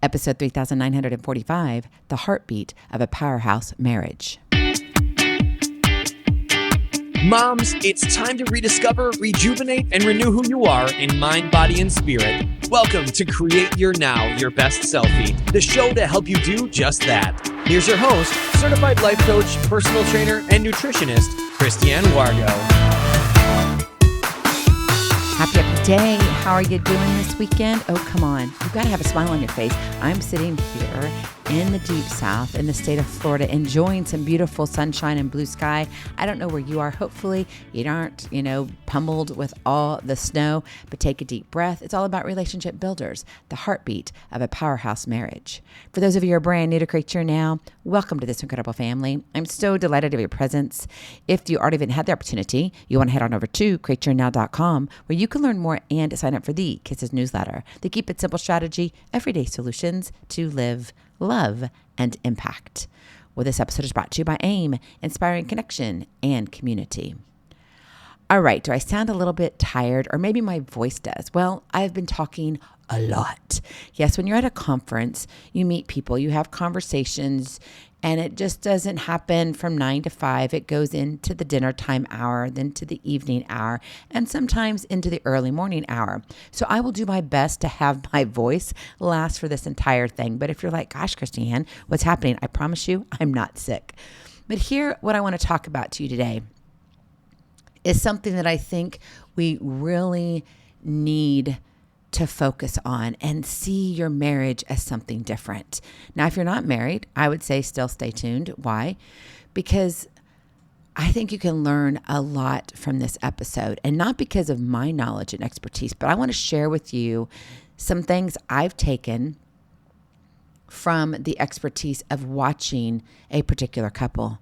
Episode 3945, The Heartbeat of a Powerhouse Marriage. Moms, it's time to rediscover, rejuvenate, and renew who you are in mind, body, and spirit. Welcome to Create Your Now, Your Best Selfie, the show to help you do just that. Here's your host, certified life coach, personal trainer, and nutritionist, Christiane Wargo. Happy day. How are you doing this weekend? Oh, come on. You've got to have a smile on your face. I'm sitting here in the deep south in the state of Florida, enjoying some beautiful sunshine and blue sky. I don't know where you are. Hopefully you aren't, pummeled with all the snow, but take a deep breath. It's all about relationship builders, the heartbeat of a powerhouse marriage. For those of you who are brand new to Create Your Now, welcome to this incredible family. I'm so delighted of your presence. If you already even had the opportunity, you want to head on over to createyournow.com, where you can learn more and sign up for the Kisses newsletter, the Keep It Simple strategy, everyday solutions to live, love, and impact. Well, this episode is brought to you by AIM, Inspiring Connection and Community. All right, do I sound a little bit tired, or maybe my voice does? Well, I've been talking a lot. Yes, when you're at a conference, you meet people, you have conversations, and it just doesn't happen from 9 to 5. It goes into the dinner time hour, then to the evening hour, and sometimes into the early morning hour. So I will do my best to have my voice last for this entire thing. But if you're like, gosh, Christiane, what's happening? I promise you, I'm not sick. But here, what I want to talk about to you today is something that I think we really need to focus on and see your marriage as something different. Now, if you're not married, I would say still stay tuned. Why? Because I think you can learn a lot from this episode, and not because of my knowledge and expertise, but I want to share with you some things I've taken from the expertise of watching a particular couple.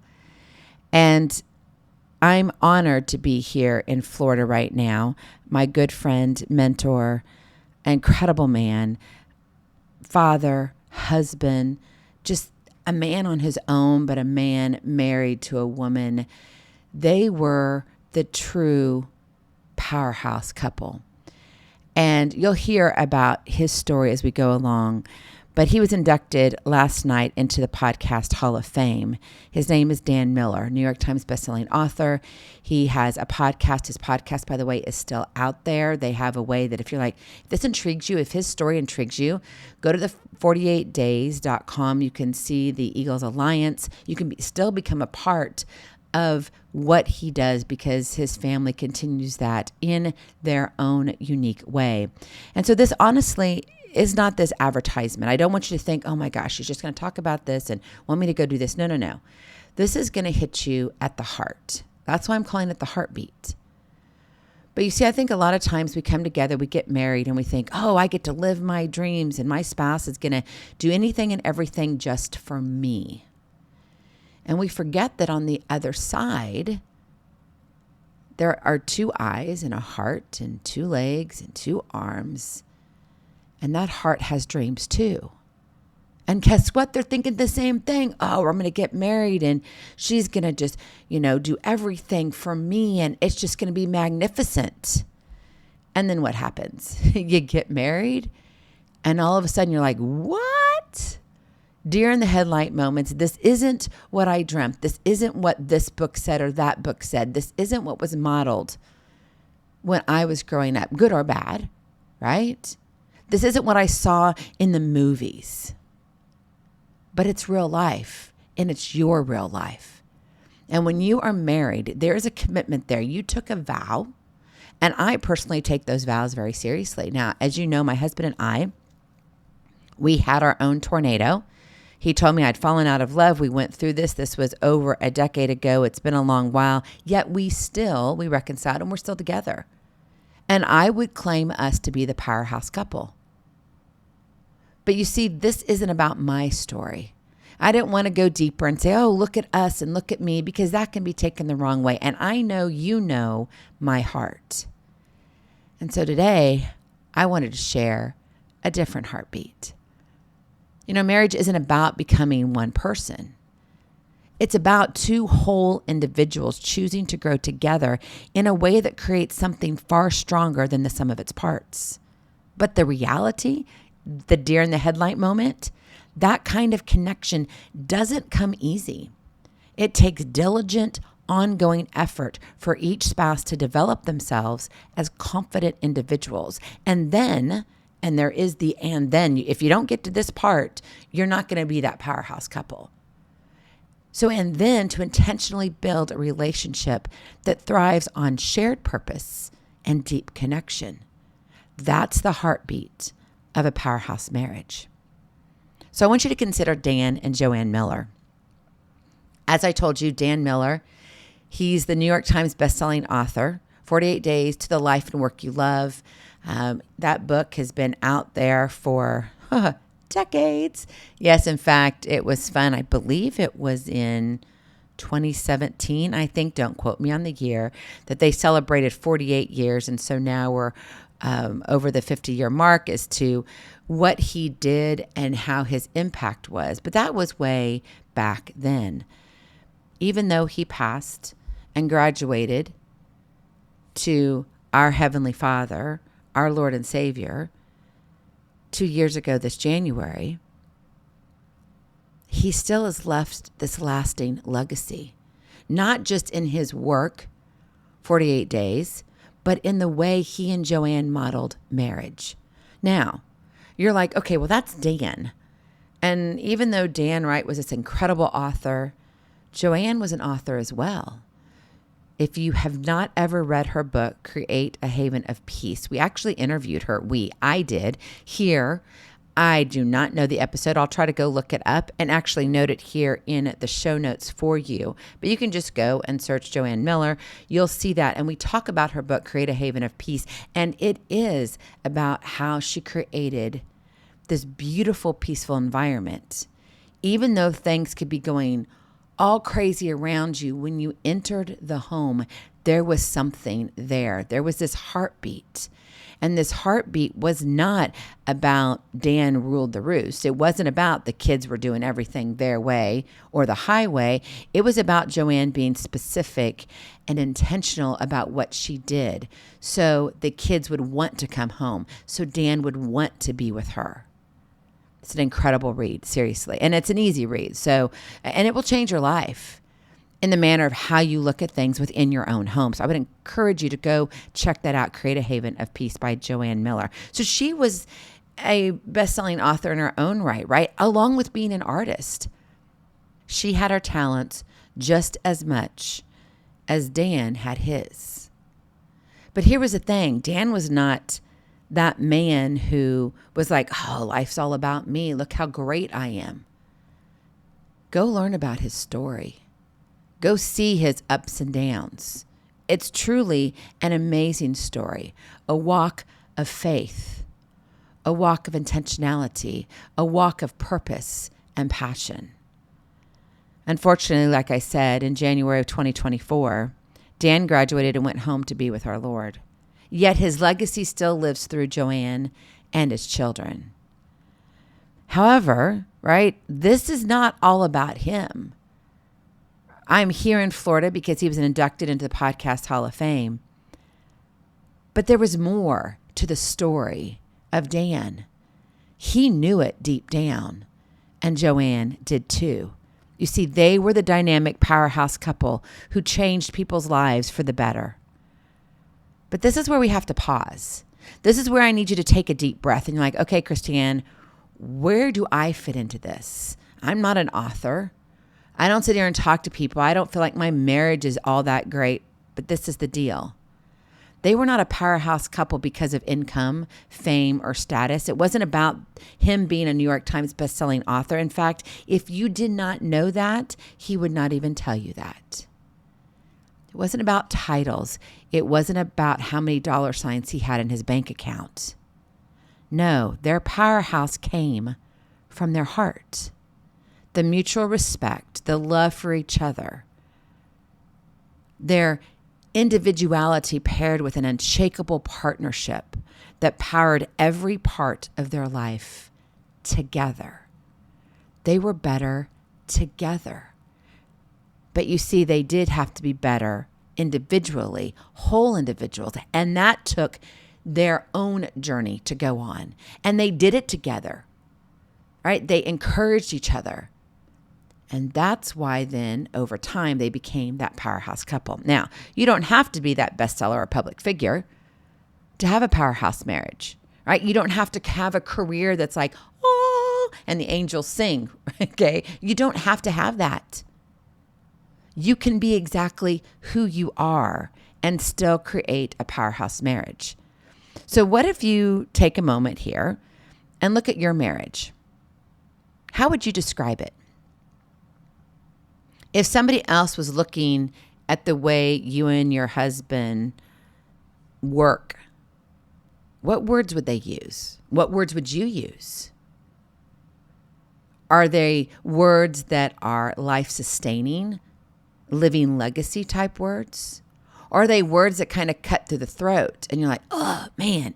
And I'm honored to be here in Florida right now. My good friend, mentor, incredible man, father, husband, just a man on his own, but a man married to a woman. They were the true powerhouse couple. And you'll hear about his story as we go along. But he was inducted last night into the Podcast Hall of Fame. His name is Dan Miller, New York Times bestselling author. He has a podcast. His podcast, by the way, is still out there. They have a way that if you're like, if this intrigues you, if his story intrigues you, go to the 48days.com. You can see the Eagles Alliance. You can still become a part of what he does because his family continues that in their own unique way. And so this honestly is not this advertisement. I don't want you to think, oh my gosh, she's just going to talk about this and want me to go do this. No. This is going to hit you at the heart. That's why I'm calling it the heartbeat. But you see, I think a lot of times we come together, we get married, and we think, oh, I get to live my dreams, and my spouse is going to do anything and everything just for me. And we forget that on the other side, there are two eyes and a heart and two legs and two arms. And that heart has dreams too. And guess what? They're thinking the same thing. Oh, I'm going to get married and she's going to just, do everything for me and it's just going to be magnificent. And then what happens? You get married and all of a sudden you're like, what? Deer in the headlight moments. This isn't what I dreamt. This isn't what this book said or that book said. This isn't what was modeled when I was growing up, good or bad, right? This isn't what I saw in the movies, but it's real life and it's your real life. And when you are married, there's a commitment there. You took a vow, and I personally take those vows very seriously. Now, as you know, my husband and I, we had our own tornado. He told me I'd fallen out of love. We went through this. This was over a decade ago. It's been a long while, yet we reconciled and we're still together. And I would claim us to be the powerhouse couple. But you see, this isn't about my story. I didn't want to go deeper and say, oh, look at us and look at me, because that can be taken the wrong way. And I know you know my heart. And so today, I wanted to share a different heartbeat. Marriage isn't about becoming one person. It's about two whole individuals choosing to grow together in a way that creates something far stronger than the sum of its parts. But the reality the deer in the headlight moment, that kind of connection doesn't come easy. It takes diligent, ongoing effort for each spouse to develop themselves as confident individuals. And then, and there is the and then, if you don't get to this part, you're not going to be that powerhouse couple. So, and then to intentionally build a relationship that thrives on shared purpose and deep connection. That's the heartbeat of a powerhouse marriage. So I want you to consider Dan and Joanne Miller. As I told you, Dan Miller, he's the New York Times bestselling author, 48 Days to the Life and Work You Love. That book has been out there for decades. Yes, in fact, it was fun. I believe it was in 2017, I think, don't quote me on the year, that they celebrated 48 years. And so now we're over the 50-year mark as to what he did and how his impact was. But that was way back then. Even though he passed and graduated to our Heavenly Father, our Lord and Savior, 2 years ago this January, he still has left this lasting legacy, not just in his work, 48 Days, but in the way he and Joanne modeled marriage. Now, you're like, okay, well, that's Dan. And even though Dan Wright was this incredible author, Joanne was an author as well. If you have not ever read her book, Create a Haven of Peace, we actually interviewed her. I did here. I do not know the episode. I'll try to go look it up and actually note it here in the show notes for you. But you can just go and search Joanne Miller. You'll see that. And we talk about her book, Create a Haven of Peace. And it is about how she created this beautiful, peaceful environment. Even though things could be going all crazy around you, when you entered the home, there was something there. There was this heartbeat. And this heartbeat was not about Dan ruled the roost. It wasn't about the kids were doing everything their way or the highway. It was about Joanne being specific and intentional about what she did. So the kids would want to come home. So Dan would want to be with her. It's an incredible read, seriously. And it's an easy read. And it will change your life in the manner of how you look at things within your own home. So I would encourage you to go check that out, Create a Haven of Peace by Joanne Miller. So she was a best-selling author in her own right? Along with being an artist. She had her talents just as much as Dan had his. But here was the thing. Dan was not that man who was like, oh, life's all about me. Look how great I am. Go learn about his story. Go see his ups and downs. It's truly an amazing story, a walk of faith, a walk of intentionality, a walk of purpose and passion. Unfortunately, like I said, in January of 2024, Dan graduated and went home to be with our Lord. Yet his legacy still lives through Joanne and his children. However, this is not all about him. I'm here in Florida because he was inducted into the Podcast Hall of Fame. But there was more to the story of Dan. He knew it deep down, and Joanne did too. You see, they were the dynamic powerhouse couple who changed people's lives for the better. But this is where we have to pause. This is where I need you to take a deep breath. And you're like, okay, Christiane, where do I fit into this? I'm not an author. I don't sit here and talk to people. I don't feel like my marriage is all that great. But this is the deal. They were not a powerhouse couple because of income, fame, or status. It wasn't about him being a New York Times bestselling author. In fact, if you did not know that, he would not even tell you that. It wasn't about titles. It wasn't about how many dollar signs he had in his bank account. No, their powerhouse came from their heart. The mutual respect, the love for each other, their individuality paired with an unshakable partnership that powered every part of their life together. They were better together. But you see, they did have to be better individually, whole individuals. And that took their own journey to go on. And they did it together, right? They encouraged each other. And that's why then over time they became that powerhouse couple. Now, you don't have to be that bestseller or public figure to have a powerhouse marriage, right? You don't have to have a career that's like, oh, and the angels sing, okay? You don't have to have that. You can be exactly who you are and still create a powerhouse marriage. So what if you take a moment here and look at your marriage? How would you describe it? If somebody else was looking at the way you and your husband work, what words would they use? What words would you use? Are they words that are life-sustaining, living legacy type words? Or are they words that kind of cut through the throat and you're like, oh, man,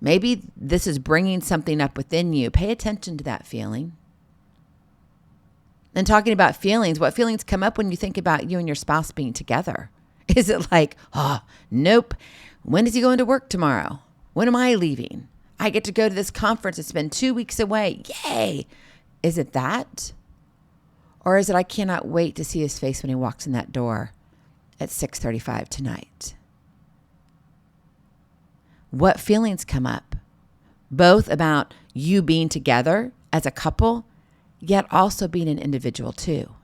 Maybe this is bringing something up within you. Pay attention to that feeling. And talking about feelings, what feelings come up when you think about you and your spouse being together? Is it like, oh, nope. When is he going to work tomorrow? When am I leaving? I get to go to this conference. It's been 2 weeks away. Yay. Is it that? Or is it, I cannot wait to see his face when he walks in that door at 6:35 tonight? What feelings come up? Both about you being together as a couple, yet also being an individual too.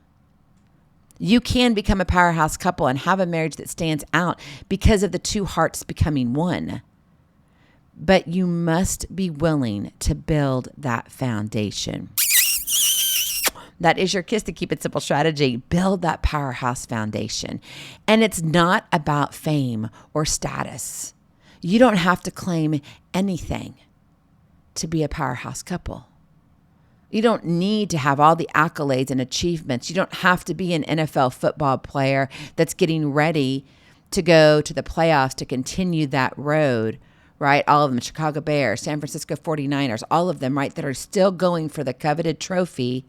You can become a powerhouse couple and have a marriage that stands out because of the two hearts becoming one. But you must be willing to build that foundation. That is your Kiss to Keep It Simple strategy. Build that powerhouse foundation. And it's not about fame or status. You don't have to claim anything to be a powerhouse couple. You don't need to have all the accolades and achievements. You don't have to be an NFL football player that's getting ready to go to the playoffs to continue that road, right? All of them, Chicago Bears, San Francisco 49ers, all of them, right, that are still going for the coveted trophy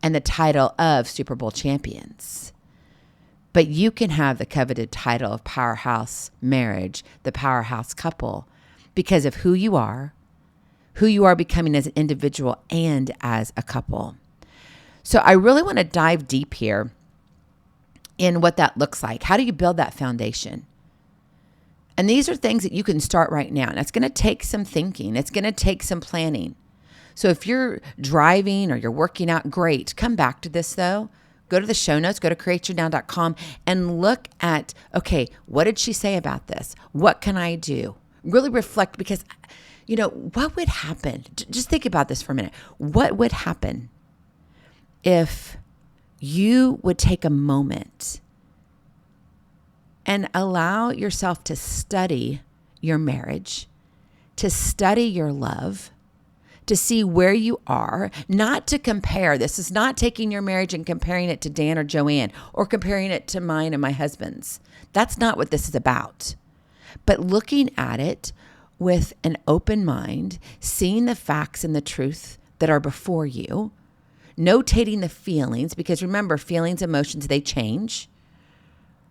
and the title of Super Bowl champions. But you can have the coveted title of powerhouse marriage, the powerhouse couple, because of who you are becoming as an individual and as a couple. So I really want to dive deep here in what that looks like. How do you build that foundation? And these are things that you can start right now. And it's going to take some thinking. It's going to take some planning. So if you're driving or you're working out, great. Come back to this though. Go to the show notes, go to createyournow.com and look at, okay, what did she say about this? What can I do? Really reflect, because what would happen? Just think about this for a minute. What would happen if you would take a moment and allow yourself to study your marriage, to study your love, to see where you are, not to compare. This is not taking your marriage and comparing it to Dan or Joanne or comparing it to mine and my husband's. That's not what this is about. But looking at it with an open mind, seeing the facts and the truth that are before you, notating the feelings, because remember, feelings, emotions, they change,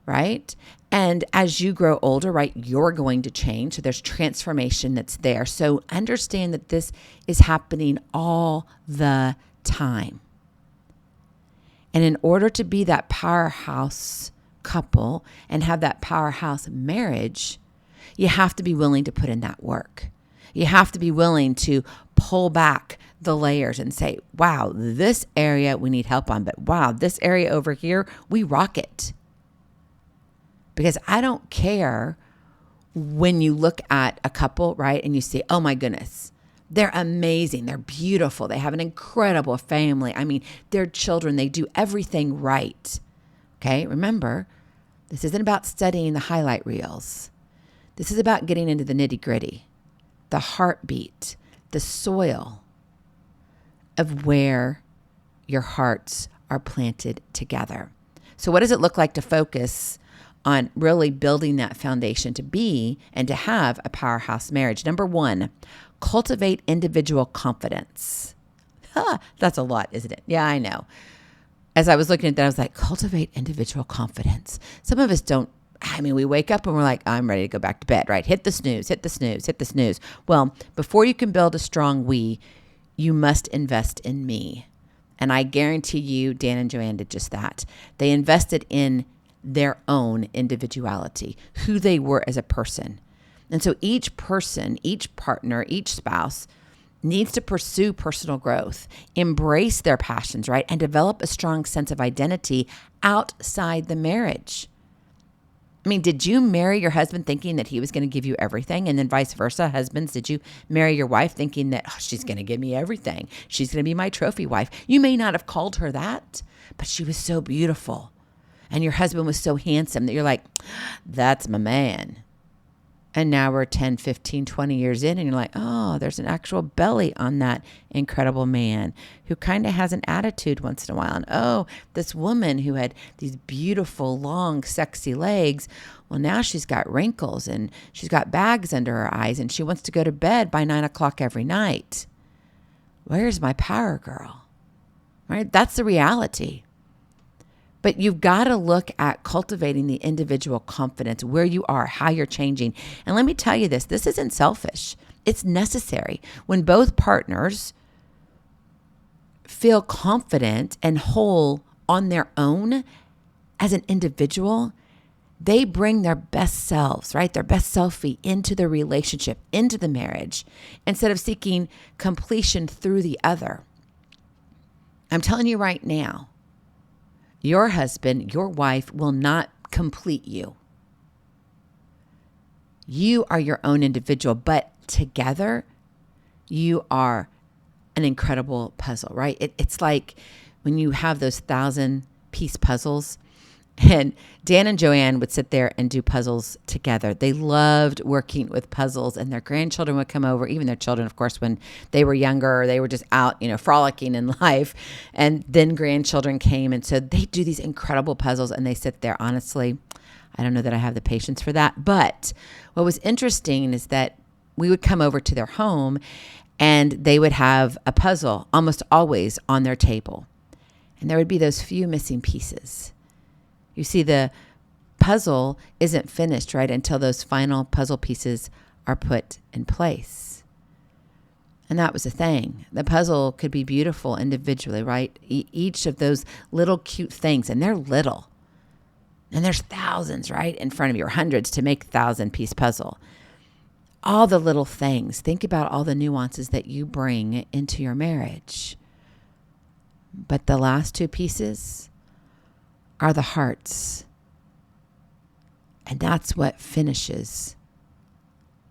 right? And as you grow older, right, you're going to change. So there's transformation that's there. So understand that this is happening all the time. And in order to be that powerhouse couple and have that powerhouse marriage, you have to be willing to put in that work. You have to be willing to pull back the layers and say, wow, this area we need help on, but wow, this area over here, we rock it. Because I don't care when you look at a couple, right, and you see, oh my goodness, they're amazing. They're beautiful. They have an incredible family. I mean, their children, they do everything right. Okay, remember, this isn't about studying the highlight reels. This is about getting into the nitty-gritty, the heartbeat, the soil of where your hearts are planted together. So what does it look like to focus on really building that foundation to be and to have a powerhouse marriage? Number one, cultivate individual confidence. That's a lot, isn't it? Yeah, I know. As I was looking at that, I was like, cultivate individual confidence. Some of us don't I mean, we wake up and we're like, I'm ready to go back to bed, right? Hit the snooze, hit the snooze, hit the snooze. Well, before you can build a strong we, you must invest in me. And I guarantee you, Dan and Joanne did just that. They invested in their own individuality, who they were as a person. And so each person, each partner, each spouse needs to pursue personal growth, embrace their passions, right? And develop a strong sense of identity outside the marriage. I mean, did you marry your husband thinking that he was going to give you everything? And then vice versa, husbands, did you marry your wife thinking that she's going to give me everything? She's going to be my trophy wife. You may not have called her that, but she was so beautiful. And your husband was so handsome that you're like, that's my man. And now we're 10, 15, 20 years in and you're like, oh, there's an actual belly on that incredible man who kind of has an attitude once in a while. And oh, this woman who had these beautiful, long, sexy legs, well, now she's got wrinkles and she's got bags under her eyes and she wants to go to bed by 9 o'clock every night. Where's my power girl? Right? That's the reality. But you've got to look at cultivating the individual confidence, where you are, how you're changing. And let me tell you this isn't selfish. It's necessary. When both partners feel confident and whole on their own as an individual, they bring their best selves, right? Their best selfie into the relationship, into the marriage, instead of seeking completion through the other. I'm telling you right now, your husband, your wife will not complete you. You are your own individual, but together you are an incredible puzzle, right? It's like when you have those 1,000-piece puzzles. And Dan and Joanne would sit there and do puzzles together. They loved working with puzzles, and their grandchildren would come over, even their children, of course, when they were younger, they were just out, frolicking in life. And then grandchildren came. And so they do these incredible puzzles and they sit there. Honestly, I don't know that I have the patience for that. But what was interesting is that we would come over to their home and they would have a puzzle almost always on their table. And there would be those few missing pieces. You see, the puzzle isn't finished, right, until those final puzzle pieces are put in place. And that was the thing. The puzzle could be beautiful individually, right? Each of those little cute things, and they're little. And there's thousands, right, in front of you, or hundreds to make a 1,000-piece puzzle. All the little things. Think about all the nuances that you bring into your marriage. But the last two pieces are the hearts. And that's what finishes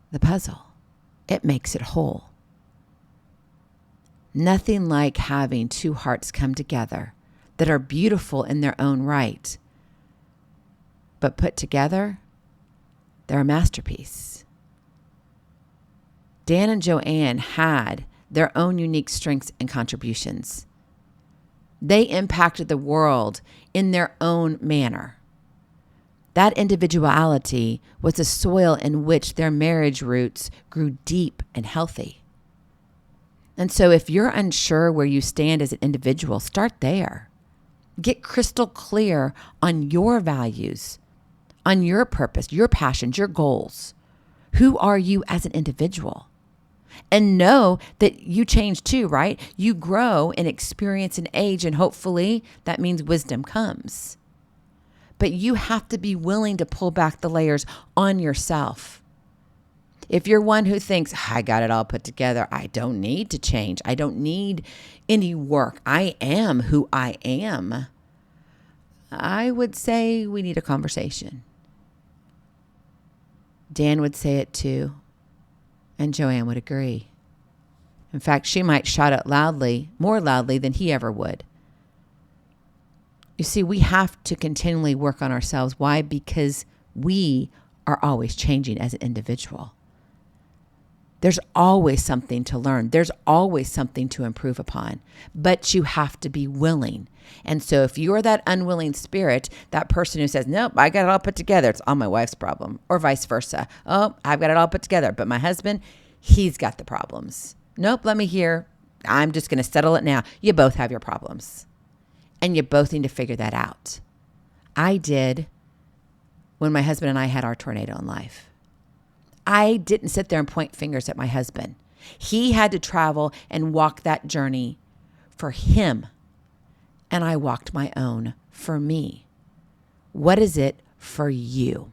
the puzzle. It makes it whole. Nothing like having two hearts come together that are beautiful in their own right, but put together, they're a masterpiece. Dan and Joanne had their own unique strengths and contributions. They impacted the world in their own manner. That individuality was the soil in which their marriage roots grew deep and healthy. And so if you're unsure where you stand as an individual, start there. Get crystal clear on your values, on your purpose, your passions, your goals. Who are you as an individual? And know that you change too, right? You grow in experience and age, and hopefully that means wisdom comes. But you have to be willing to pull back the layers on yourself. If you're one who thinks, I got it all put together, I don't need to change, I don't need any work, I am who I am, I would say we need a conversation. Dan would say it too. And Joanne would agree. In fact, she might shout it loudly, more loudly than he ever would. You see, we have to continually work on ourselves. Why? Because we are always changing as an individual. There's always something to learn. There's always something to improve upon. But you have to be willing. And so if you're that unwilling spirit, that person who says, nope, I got it all put together, it's all my wife's problem, or vice versa. Oh, I've got it all put together, but my husband, he's got the problems. Nope, let me hear. I'm just going to settle it now. You both have your problems. And you both need to figure that out. I did. when my husband and I had our tornado in life. I didn't sit there and point fingers at my husband. He had to travel and walk that journey for him, and I walked my own for me. What is it for you?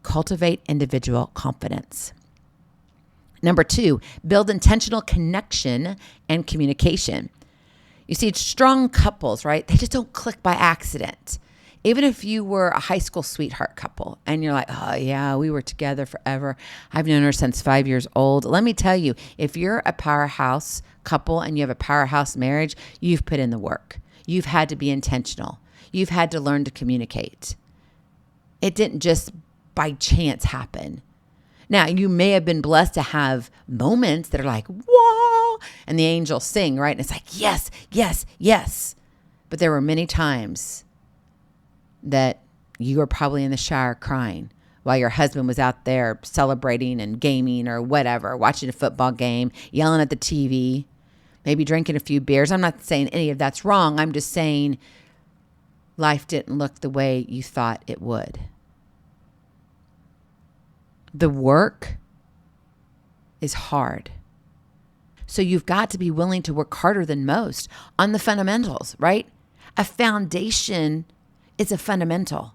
Cultivate individual confidence. Number 2, build intentional connection and communication. You see, strong couples, right? They just don't click by accident. Even if you were a high school sweetheart couple and you're like, oh yeah, we were together forever. I've known her since 5 years old. Let me tell you, if you're a powerhouse couple and you have a powerhouse marriage, you've put in the work. You've had to be intentional. You've had to learn to communicate. It didn't just by chance happen. Now, you may have been blessed to have moments that are like, whoa, and the angels sing, right? And it's like, yes, yes, yes. But there were many times that you were probably in the shower crying while your husband was out there celebrating and gaming or whatever, watching a football game, yelling at the TV, maybe drinking a few beers. I'm not saying any of that's wrong. I'm just saying life didn't look the way you thought it would. The work is hard. So you've got to be willing to work harder than most on the fundamentals, right? A foundation is a fundamental.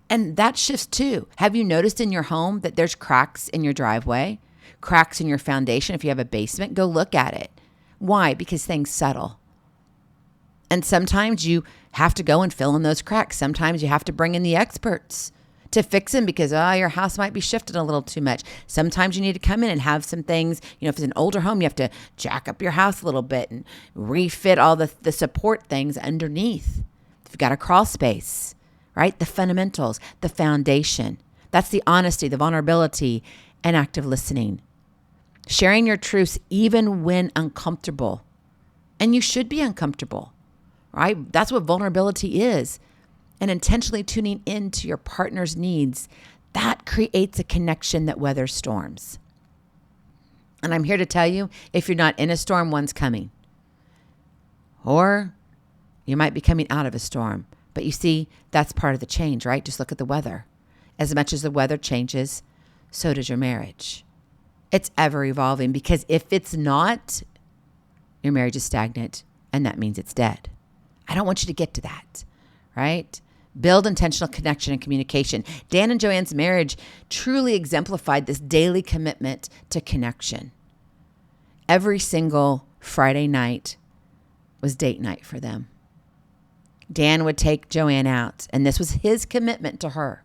And that shifts too. Have you noticed in your home that there's cracks in your driveway, cracks in your foundation? If you have a basement, go look at it. Why? Because things settle. And sometimes you have to go and fill in those cracks. Sometimes you have to bring in the experts to fix them because, your house might be shifted a little too much. Sometimes you need to come in and have some things, if it's an older home, you have to jack up your house a little bit and refit all the support things underneath. If you've got a crawl space, right? The fundamentals, the foundation. That's the honesty, the vulnerability, and active listening. Sharing your truths even when uncomfortable. And you should be uncomfortable, right? That's what vulnerability is. And intentionally tuning into your partner's needs, that creates a connection that weathers storms. And I'm here to tell you, if you're not in a storm, one's coming. Or you might be coming out of a storm. But you see, that's part of the change, right? Just look at the weather. As much as the weather changes, so does your marriage. It's ever evolving, because if it's not, your marriage is stagnant, and that means it's dead. I don't want you to get to that, right? Build intentional connection and communication. Dan and Joanne's marriage truly exemplified this daily commitment to connection. Every single Friday night was date night for them. Dan would take Joanne out, and this was his commitment to her.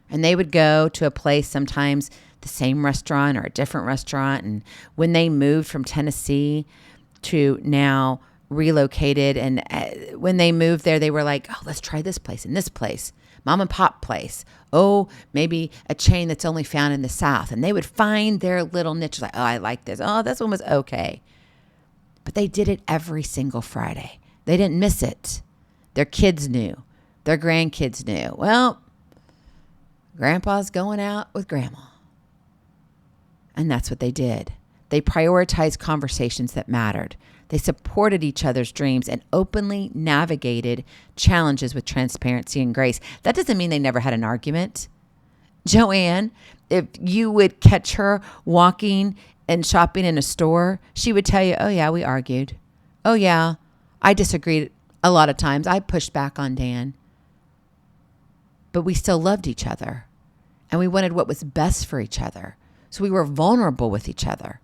And they would go to a place, sometimes the same restaurant or a different restaurant. And when they moved from Tennessee to now relocated, and when they moved there, they were like, oh, let's try this place and this place, mom and pop place. Oh, maybe a chain that's only found in the South. And they would find their little niche, like, oh, I like this. Oh, this one was okay. But they did it every single Friday. They didn't miss it. Their kids knew. Their grandkids knew. Well, grandpa's going out with grandma. And that's what they did. They prioritized conversations that mattered. They supported each other's dreams and openly navigated challenges with transparency and grace. That doesn't mean they never had an argument. Joanne, if you would catch her walking and shopping in a store, she would tell you, oh yeah, we argued. Oh yeah, I disagreed a lot of times. I pushed back on Dan. But we still loved each other. And we wanted what was best for each other. So we were vulnerable with each other.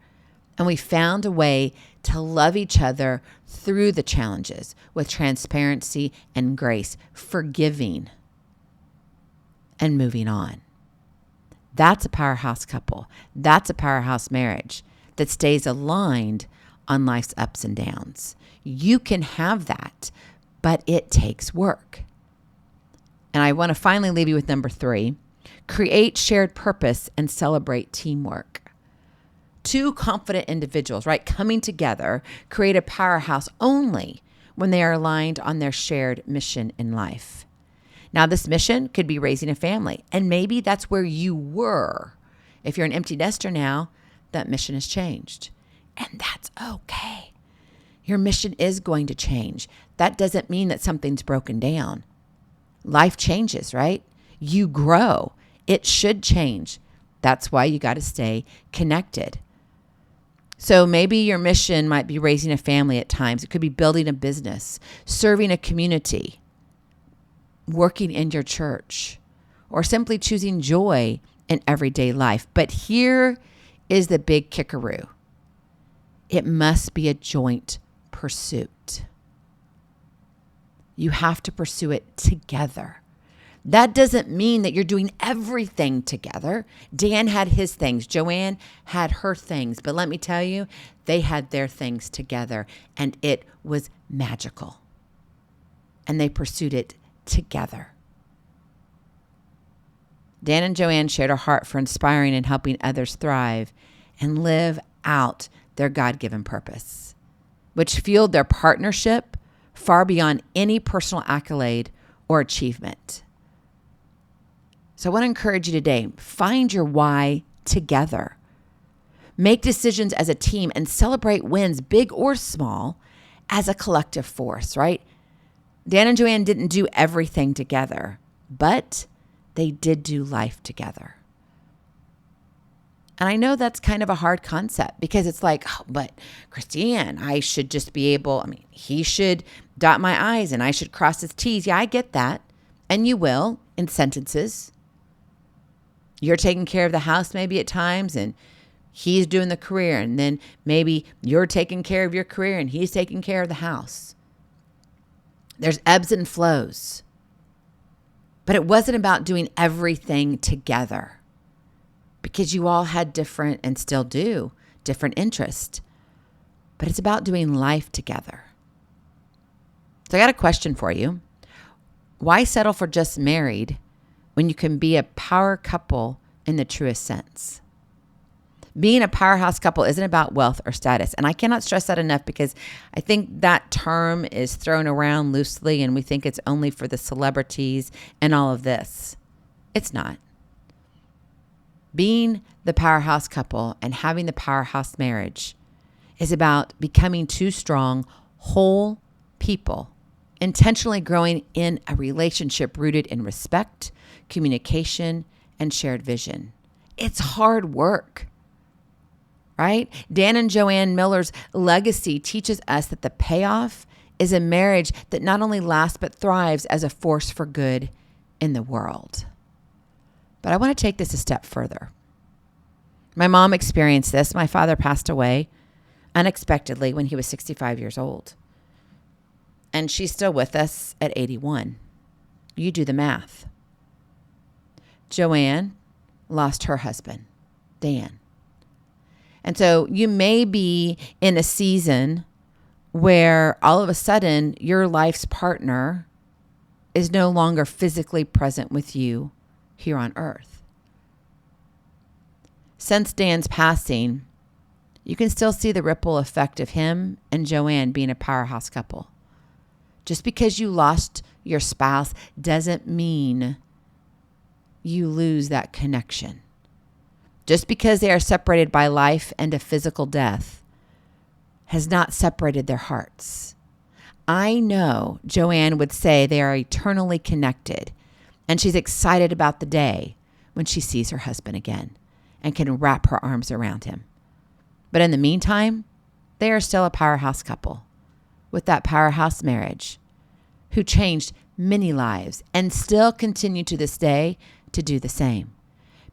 And we found a way to love each other through the challenges with transparency and grace, forgiving and moving on. That's a powerhouse couple. That's a powerhouse marriage that stays aligned on life's ups and downs. You can have that, but it takes work. And I want to finally leave you with number 3. Create shared purpose and celebrate teamwork. Two confident individuals, right, coming together, create a powerhouse only when they are aligned on their shared mission in life. Now, this mission could be raising a family, and maybe that's where you were. If you're an empty nester now, that mission has changed, and that's okay. Your mission is going to change. That doesn't mean that something's broken down. Life changes, right? You grow. It should change. That's why you got to stay connected. So maybe your mission might be raising a family at times. It could be building a business, serving a community, working in your church, or simply choosing joy in everyday life. But here is the big kickaroo. It must be a joint pursuit. You have to pursue it together. That doesn't mean that you're doing everything together. Dan had his things. Joanne had her things. But let me tell you, they had their things together, and it was magical. And they pursued it together. Dan and Joanne shared a heart for inspiring and helping others thrive and live out their God-given purpose, which fueled their partnership far beyond any personal accolade or achievement. So I want to encourage you today, find your why together. Make decisions as a team and celebrate wins, big or small, as a collective force, right? Dan and Joanne didn't do everything together, but they did do life together. And I know that's kind of a hard concept because it's like, oh, but Christiane, I should just be able, he should dot my I's and I should cross his T's. Yeah, I get that. And you will in sentences. You're taking care of the house maybe at times and he's doing the career. And then maybe you're taking care of your career and he's taking care of the house. There's ebbs and flows. But it wasn't about doing everything together because you all had different and still do different interests. But it's about doing life together. So I got a question for you. Why settle for just married when you can be a power couple in the truest sense? Being a powerhouse couple isn't about wealth or status. And I cannot stress that enough because I think that term is thrown around loosely and we think it's only for the celebrities and all of this. It's not. Being the powerhouse couple and having the powerhouse marriage is about becoming two strong, whole people, intentionally growing in a relationship rooted in respect, communication, and shared vision. It's hard work. Right? Dan and Joanne Miller's legacy teaches us that the payoff is a marriage that not only lasts but thrives as a force for good in the world. But I want to take this a step further. My mom experienced this. My father passed away unexpectedly when he was 65 years old. And she's still with us at 81. You do the math. Joanne lost her husband, Dan. And so you may be in a season where all of a sudden your life's partner is no longer physically present with you here on earth. Since Dan's passing, you can still see the ripple effect of him and Joanne being a powerhouse couple. Just because you lost your spouse doesn't mean you lose that connection. Just because they are separated by life and a physical death has not separated their hearts. I know Joanne would say they are eternally connected, and she's excited about the day when she sees her husband again and can wrap her arms around him. But in the meantime, they are still a powerhouse couple with that powerhouse marriage who changed many lives and still continue to this day to do the same,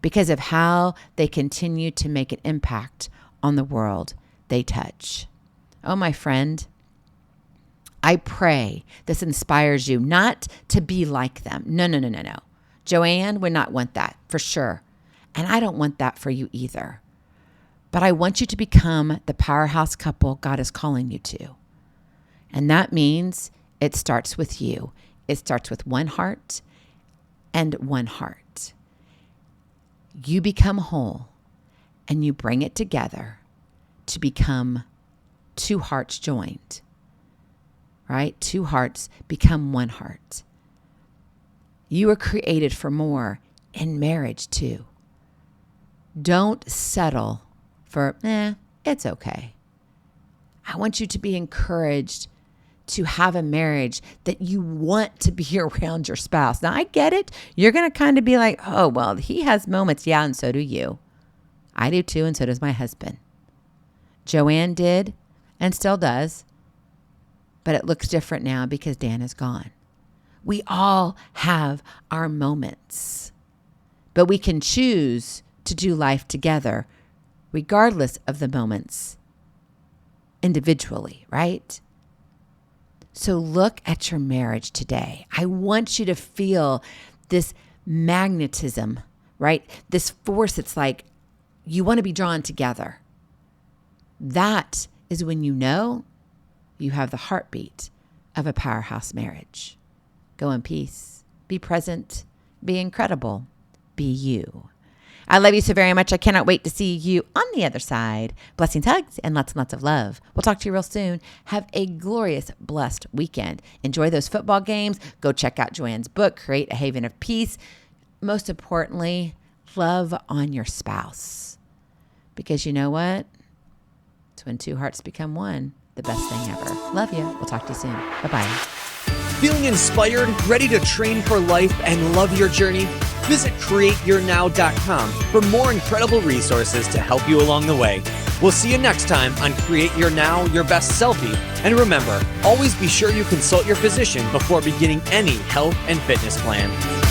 because of how they continue to make an impact on the world they touch. Oh, my friend, I pray this inspires you not to be like them. No. Joanne would not want that for sure. And I don't want that for you either. But I want you to become the powerhouse couple God is calling you to. And that means it starts with you. It starts with one heart and one heart. You become whole and you bring it together to become two hearts joined, right? Two hearts become one heart. You were created for more in marriage too. Don't settle for, it's okay. I want you to be encouraged to have a marriage that you want to be around your spouse. Now, I get it. You're going to kind of be like, oh, well, he has moments. Yeah, and so do you. I do too, and so does my husband. Joanne did and still does, but it looks different now because Dan is gone. We all have our moments, but we can choose to do life together regardless of the moments individually, right? So look at your marriage today. I want you to feel this magnetism, right? This force. It's like you want to be drawn together. That is when you know you have the heartbeat of a powerhouse marriage. Go in peace. Be present. Be incredible. Be you. I love you so very much. I cannot wait to see you on the other side. Blessings, hugs, and lots of love. We'll talk to you real soon. Have a glorious, blessed weekend. Enjoy those football games. Go check out Joanne's book, Create a Haven of Peace. Most importantly, love on your spouse. Because you know what? It's when two hearts become one. The best thing ever. Love you. We'll talk to you soon. Bye-bye. Feeling inspired, ready to train for life, and love your journey? Visit CreateYourNow.com for more incredible resources to help you along the way. We'll see you next time on Create Your Now, Your Best Selfie. And remember, always be sure you consult your physician before beginning any health and fitness plan.